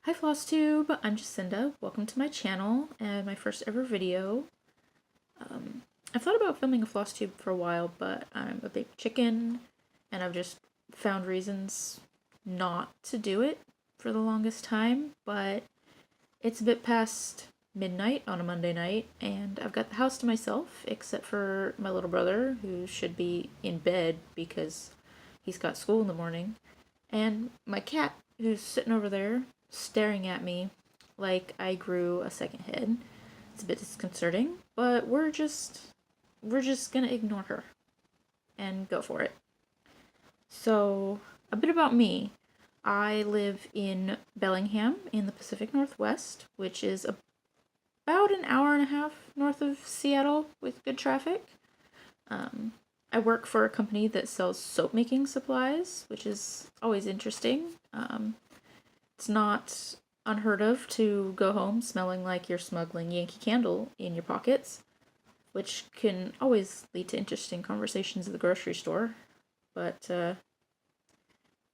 Hi Flosstube, I'm Jacinda. Welcome to my channel and my first ever video. I've thought about filming a Flosstube for a while, but I'm a big chicken and I've just found reasons not to do it for the longest time, but it's a bit past midnight on a Monday night and I've got the house to myself except for my little brother who should be in bed because he's got school in the morning, and my cat who's sitting over there staring at me like I grew a second head. It's a bit disconcerting, but we're just gonna ignore her and go for it. So, a bit about me. I live in Bellingham in the Pacific Northwest, which is about an hour and a half north of Seattle with good traffic. I work for a company that sells soap making supplies, which is always interesting. It's not unheard of to go home smelling like you're smuggling Yankee Candle in your pockets, which can always lead to interesting conversations at the grocery store. But,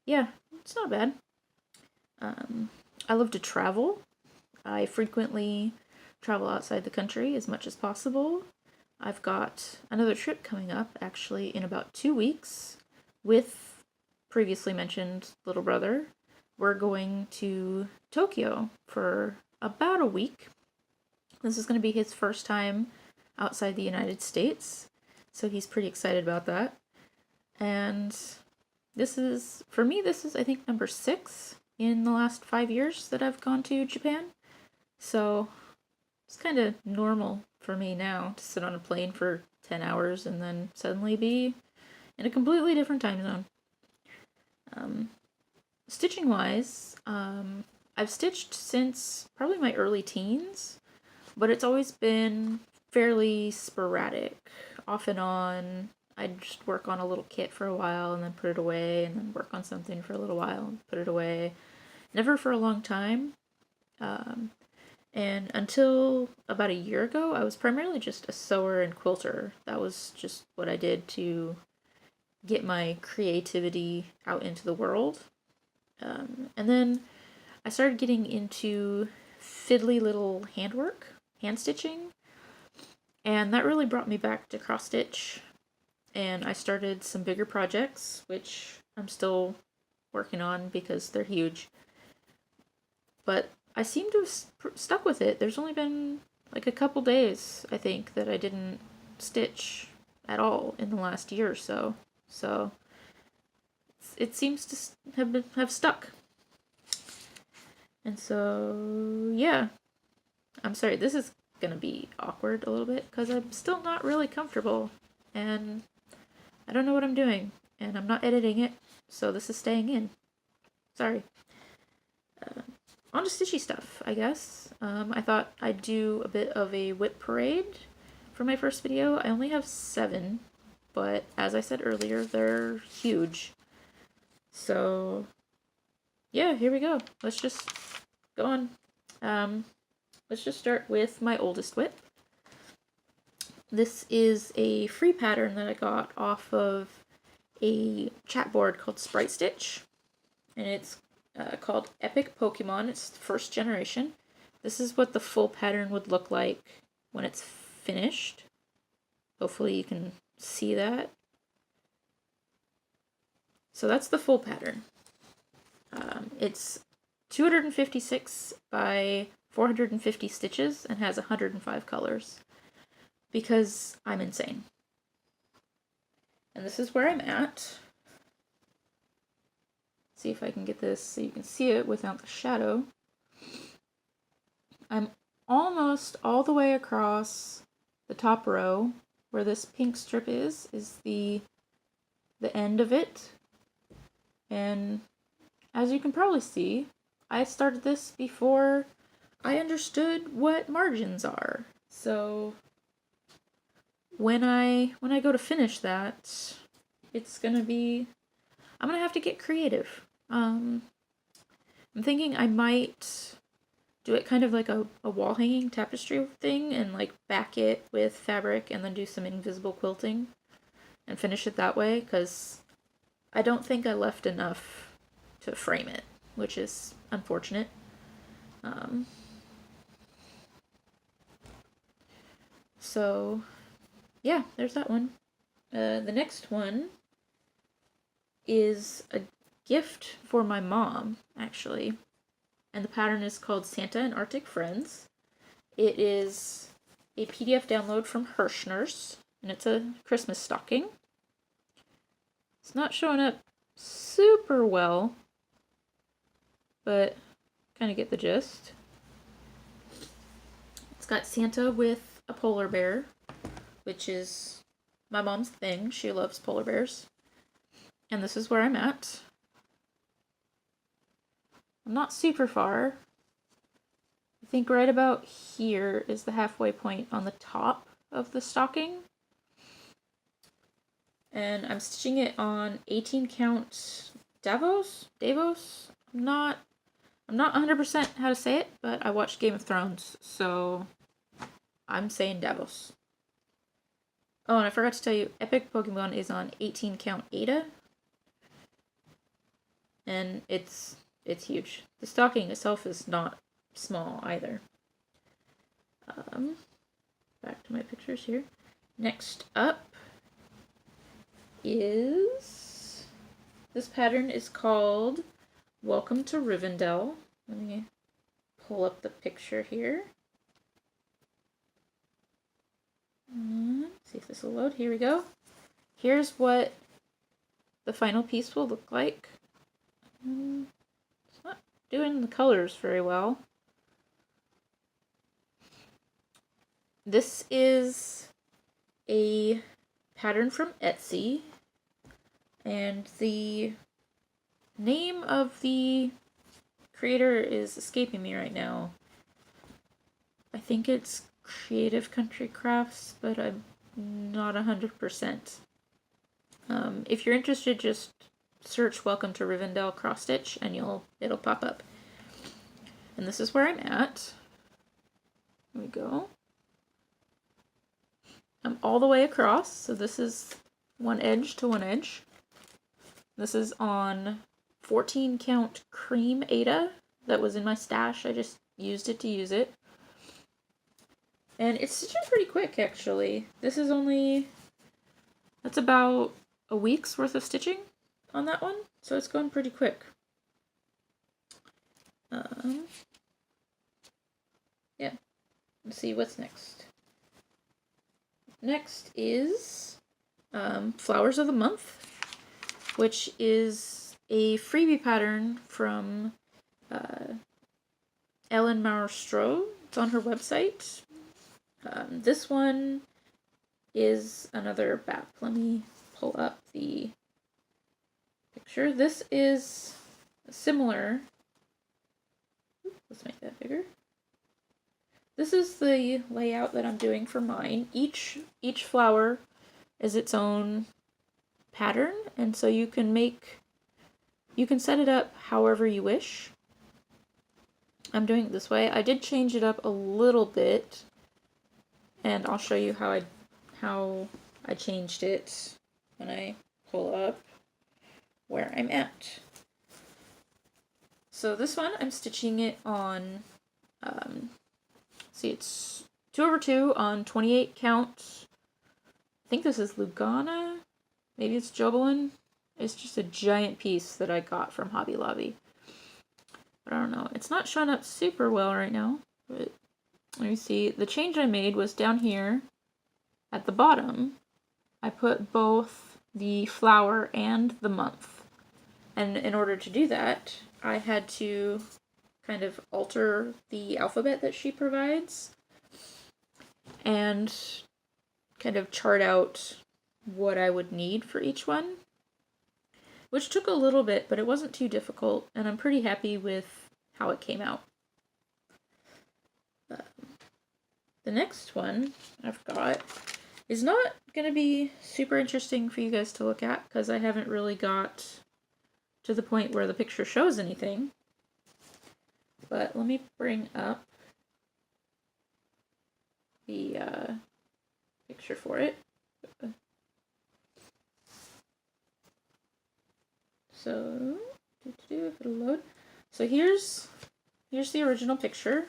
yeah, it's not bad. I love to travel. I frequently travel outside the country as much as possible. I've got another trip coming up, actually, in about 2 weeks with previously mentioned little brother. We're going to Tokyo for about a week. This is going to be his first time outside the United States, so he's pretty excited about that. And for me, this is, I think, number 6 in the last 5 years that I've gone to Japan. So it's kind of normal for me now to sit on a plane for 10 hours and then suddenly be in a completely different time zone. Stitching wise, I've stitched since probably my early teens, but it's always been fairly sporadic. Off and on, I'd just work on a little kit for a while and then put it away, and then work on something for a little while and put it away. Never for a long time. And until about a year ago, I was primarily just a sewer and quilter. That was just what I did to get my creativity out into the world. And then I started getting into fiddly little handwork, hand stitching, and that really brought me back to cross stitch. And I started some bigger projects, which I'm still working on because they're huge. But I seem to have stuck with it. There's only been like a couple days, I think, that I didn't stitch at all in the last year or so. So it seems to have stuck. And so, yeah. I'm sorry, this is gonna be awkward a little bit because I'm still not really comfortable and I don't know what I'm doing and I'm not editing it, so this is staying in. Sorry. On to stitchy stuff, I guess. I thought I'd do a bit of a WIP parade for my first video. I only have 7, but as I said earlier, they're huge. So, yeah, here we go. Let's just go on. Let's just start with my oldest WIP. This is a free pattern that I got off of a chat board called Sprite Stitch, and it's called Epic Pokemon. It's the first generation. This is what the full pattern would look like when it's finished. Hopefully you can see that. So that's the full pattern. It's 256 by 450 stitches and has 105 colors because I'm insane. And this is where I'm at. See if I can get this so you can see it without the shadow. I'm almost all the way across the top row where this pink strip is the end of it. And as you can probably see, I started this before I understood what margins are. So when I go to finish that, it's gonna be, I'm gonna have to get creative. I'm thinking I might do it kind of like a wall hanging tapestry thing and like back it with fabric and then do some invisible quilting and finish it that way, because I don't think I left enough to frame it, which is unfortunate. Um, so, yeah, there's that one. The next one is a gift for my mom, actually. And the pattern is called Santa and Arctic Friends. It is a PDF download from Hirschner's, and it's a Christmas stocking. It's not showing up super well, but kind of get the gist. It's got Santa with a polar bear, which is my mom's thing. She loves polar bears. And this is where I'm at. I'm not super far. I think right about here is the halfway point on the top of the stocking. And I'm stitching it on 18 count Davos? I'm not 100% how to say it, but I watched Game of Thrones, so I'm saying Davos. Oh, and I forgot to tell you, Epic Pokemon is on 18 count Ada. And it's huge. The stocking itself is not small either. Back to my pictures here. Next up is, this pattern is called Welcome to Rivendell. Let me pull up the picture here. See if this will load. Here we go. Here's what the final piece will look like. It's not doing the colors very well. This is a pattern from Etsy, and the name of the creator is escaping me right now. I think it's Creative Country Crafts, but I'm not 100%. If you're interested, just search Welcome to Rivendell cross stitch and it'll pop up. And this is where I'm at. Here we go. I'm all the way across, so this is one edge to one edge. This is on 14 count cream Ada that was in my stash. I just used it to use it. And it's stitching pretty quick, actually. This is that's about a week's worth of stitching on that one, so it's going pretty quick. Yeah, let's see what's next. Next is Flowers of the Month, which is a freebie pattern from Ellen Maurstro. It's on her website. This one is another BAP. Let me pull up the picture. This is similar. Let's make that bigger. This is the layout that I'm doing for mine. Each flower is its own pattern, and so you can set it up however you wish. I'm doing it this way. I did change it up a little bit, and I'll show you how I changed it when I pull up where I'm at. So this one, I'm stitching it on, see, it's 2/2 on 28 count. I think this is Lugana. Maybe it's Jobelin. It's just a giant piece that I got from Hobby Lobby. But I don't know. It's not showing up super well right now. But let me see. The change I made was down here at the bottom. I put both the flower and the month. And in order to do that, I had to kind of alter the alphabet that she provides and kind of chart out what I would need for each one, which took a little bit, but it wasn't too difficult, and I'm pretty happy with how it came out. The next one I've got is not going to be super interesting for you guys to look at because I haven't really got to the point where the picture shows anything. But let me bring up the picture for it. So, if it'll load. So here's here's the original picture.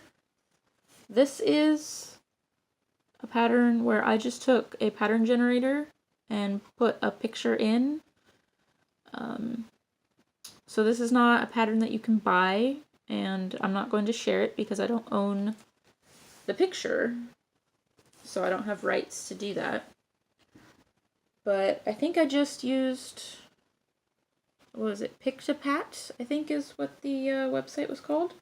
This is a pattern where I just took a pattern generator and put a picture in. So this is not a pattern that you can buy, and I'm not going to share it because I don't own the picture, so I don't have rights to do that. But I think I just used, what was it, Pictopat, I think is what the website was called.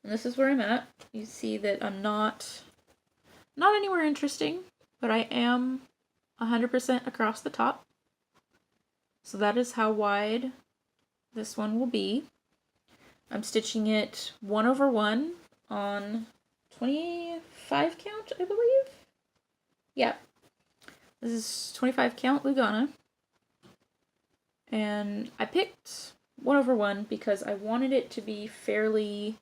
And this is where I'm at. You see that I'm not anywhere interesting, but I am 100% across the top. So that is how wide this one will be. I'm stitching it 1/1 on 25 count, I believe. Yeah. This is 25 count Lugana. And I picked 1/1 because I wanted it to be fairly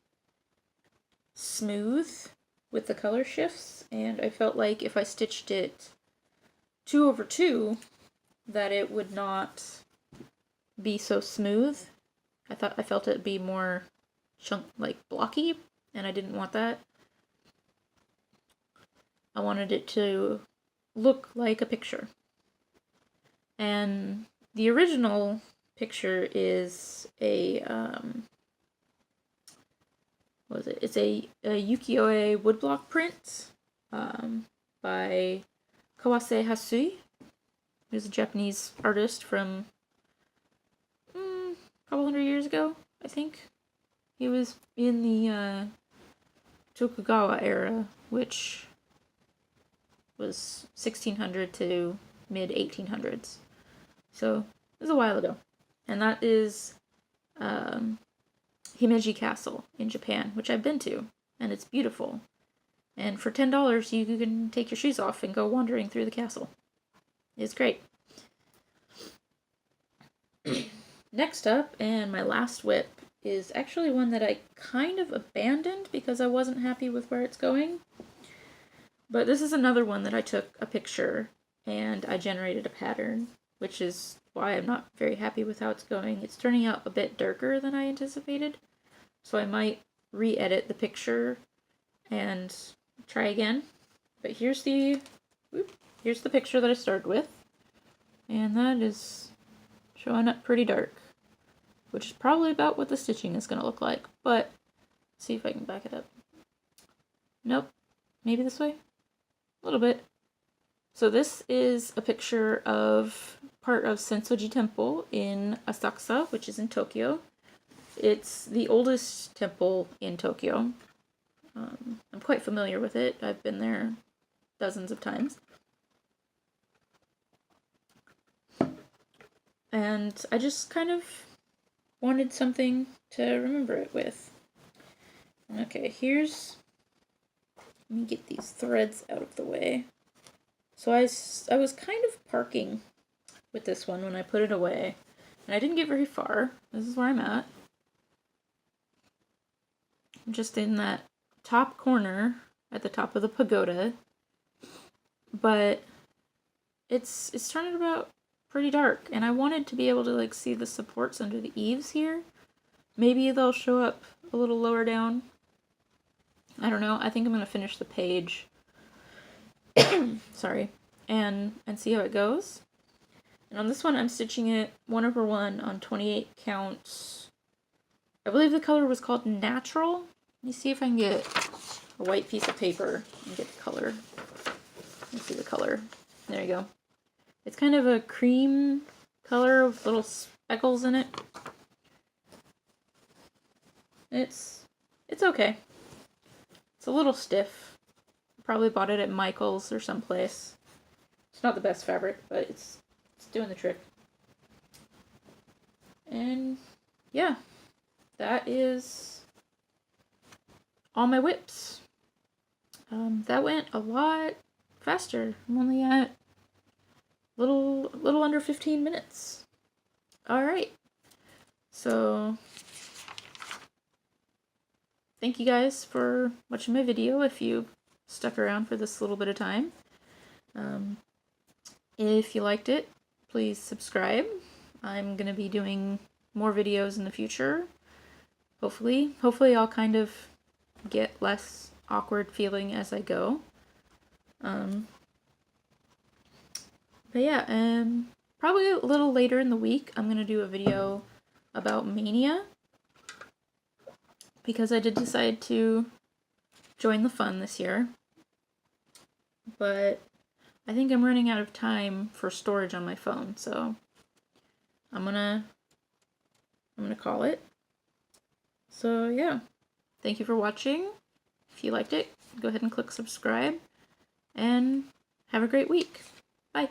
smooth with the color shifts, and I felt like if I stitched it 2/2 that it would not be so smooth. I felt it'd be more like blocky, and I didn't want that. I wanted it to look like a picture. And the original picture is a what is it? It's a ukiyo-e woodblock print by Kawase Hasui, who's a Japanese artist from a couple hundred years ago, I think. He was in the Tokugawa era, which was 1600 to mid 1800s. So it was a while ago. And that is Himeji Castle in Japan, which I've been to, and it's beautiful. And for $10, you can take your shoes off and go wandering through the castle. It's great. Next up, and my last WIP, is actually one that I kind of abandoned because I wasn't happy with where it's going. But this is another one that I took a picture and I generated a pattern, which is why I'm not very happy with how it's going. It's turning out a bit darker than I anticipated, so I might re-edit the picture and try again. But here's the picture that I started with, and that is showing up pretty dark, which is probably about what the stitching is going to look like. But let's see if I can back it up. Nope, maybe this way? A little bit. So this is a picture of part of Sensoji Temple in Asakusa, which is in Tokyo. It's the oldest temple in Tokyo. I'm quite familiar with it. I've been there dozens of times. And I just kind of wanted something to remember it with. Okay, let me get these threads out of the way. So I was kind of parking with this one when I put it away, and I didn't get very far. This is where I'm at. I'm just in that top corner at the top of the pagoda, but it's turning about pretty dark, and I wanted to be able to like see the supports under the eaves here. Maybe they'll show up a little lower down. I don't know. I think I'm gonna finish the page. Sorry, and see how it goes. And on this one, I'm stitching it 1/1 on 28 counts. I believe the color was called Natural. Let me see if I can get a white piece of paper and get the color. Let's see the color. There you go. It's kind of a cream color with little speckles in it. It's okay. It's a little stiff. Probably bought it at Michael's or someplace. It's not the best fabric, but it's doing the trick. And yeah, that is all my WIPs. That went a lot faster. I'm only at little under 15 minutes. All right. So thank you guys for watching my video if you stuck around for this little bit of time. If you liked it, please subscribe. I'm going to be doing more videos in the future. Hopefully I'll kind of get less awkward feeling as I go. But yeah, probably a little later in the week, I'm gonna do a video about Mania, because I did decide to join the fun this year, but I think I'm running out of time for storage on my phone, so I'm gonna call it. So yeah, thank you for watching. If you liked it, go ahead and click subscribe, and have a great week. Bye.